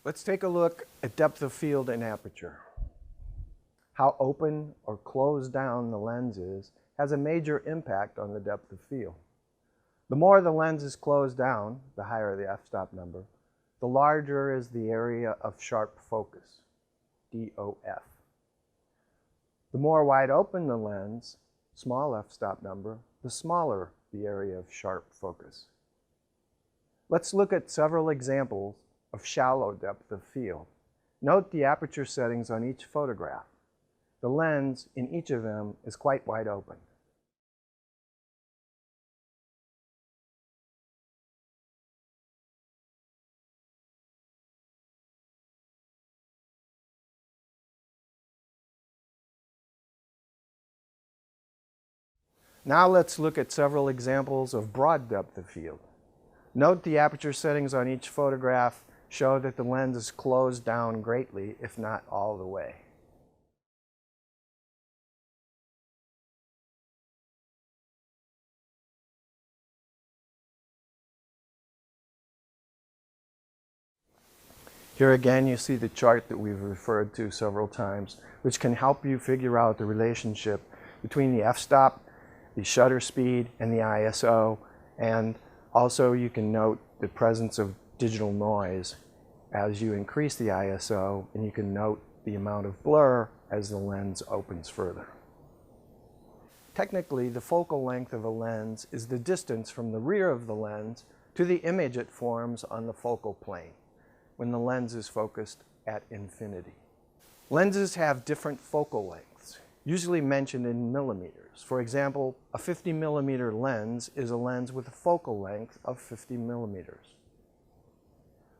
Let's take a look at depth of field and aperture. How open or closed down the lens is has a major impact on the depth of field. The more the lens is closed down, the higher the f-stop number, the larger is the area of sharp focus, DOF. The more wide open the lens, small f-stop number, the smaller the area of sharp focus. Let's look at several examples of shallow depth of field. Note the aperture settings on each photograph. The lens in each of them is quite wide open. Now let's look at several examples of broad depth of field. Note the aperture settings on each photograph show that the lens is closed down greatly, if not all the way. Here again you see the chart that we've referred to several times, which can help you figure out the relationship between the f-stop, the shutter speed, and the ISO, and also you can note the presence of digital noise as you increase the ISO, and you can note the amount of blur as the lens opens further. Technically, the focal length of a lens is the distance from the rear of the lens to the image it forms on the focal plane when the lens is focused at infinity. Lenses have different focal lengths, usually mentioned in millimeters. For example, a 50 millimeter lens is a lens with a focal length of 50 millimeters.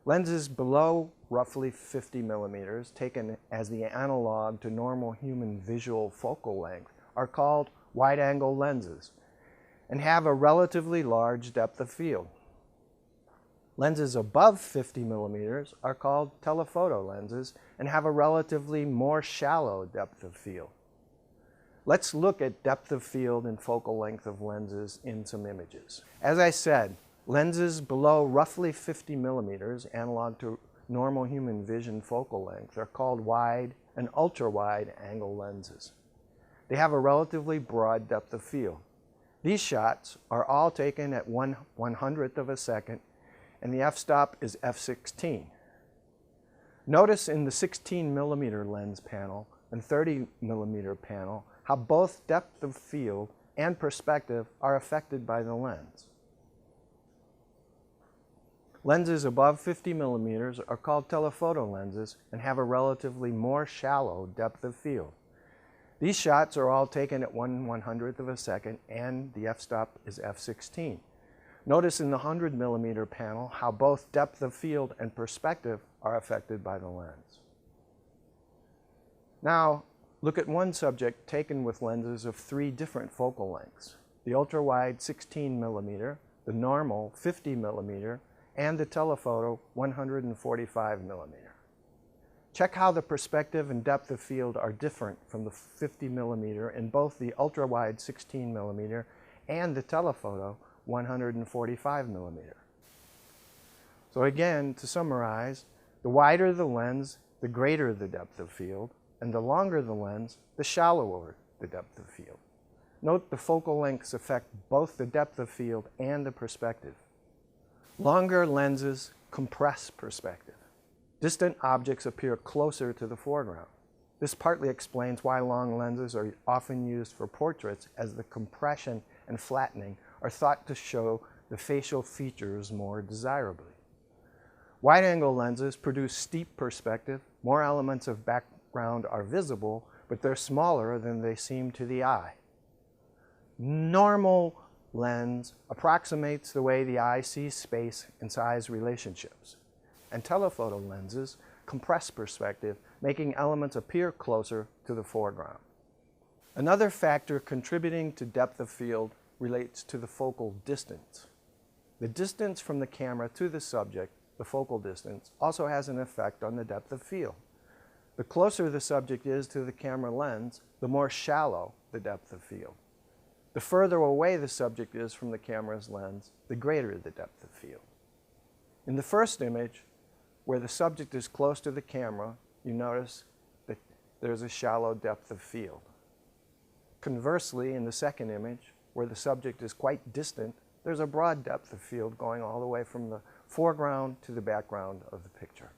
Lenses below roughly 50 millimeters, taken as the analog to normal human visual focal length, are called wide-angle lenses and have a relatively large depth of field. Lenses above 50 millimeters are called telephoto lenses and have a relatively more shallow depth of field. Let's look at depth of field and focal length of lenses in some images. As I said, lenses below roughly 50 millimeters, analog to normal human vision focal length, are called wide and ultra-wide angle lenses. They have a relatively broad depth of field. These shots are all taken at 1/100th of a second, and the f-stop is f16. Notice in the 16 millimeter lens panel and 30 millimeter panel how both depth of field and perspective are affected by the lens. Lenses above 50 millimeters are called telephoto lenses and have a relatively more shallow depth of field. These shots are all taken at 1/100th of a second, and the f-stop is f16. Notice in the 100 millimeter panel how both depth of field and perspective are affected by the lens. Now, look at one subject taken with lenses of three different focal lengths: the ultra-wide 16 millimeter, the normal 50 millimeter, and the telephoto 145 millimeter. Check how the perspective and depth of field are different from the 50 millimeter in both the ultra-wide 16 millimeter and the telephoto 145 millimeter. So again, to summarize, the wider the lens, the greater the depth of field, and the longer the lens, the shallower the depth of field. Note the focal lengths affect both the depth of field and the perspective. Longer lenses compress perspective. Distant objects appear closer to the foreground. This partly explains why long lenses are often used for portraits, as the compression and flattening are thought to show the facial features more desirably. Wide-angle lenses produce steep perspective. More elements of background are visible, but they're smaller than they seem to the eye. Normal lens approximates the way the eye sees space and size relationships. And telephoto lenses compress perspective, making elements appear closer to the foreground. Another factor contributing to depth of field relates to the focal distance. The distance from the camera to the subject, the focal distance, also has an effect on the depth of field. The closer the subject is to the camera lens, the more shallow the depth of field. The further away the subject is from the camera's lens, the greater the depth of field. In the first image, where the subject is close to the camera, you notice that there's a shallow depth of field. Conversely, in the second image, where the subject is quite distant, there's a broad depth of field going all the way from the foreground to the background of the picture.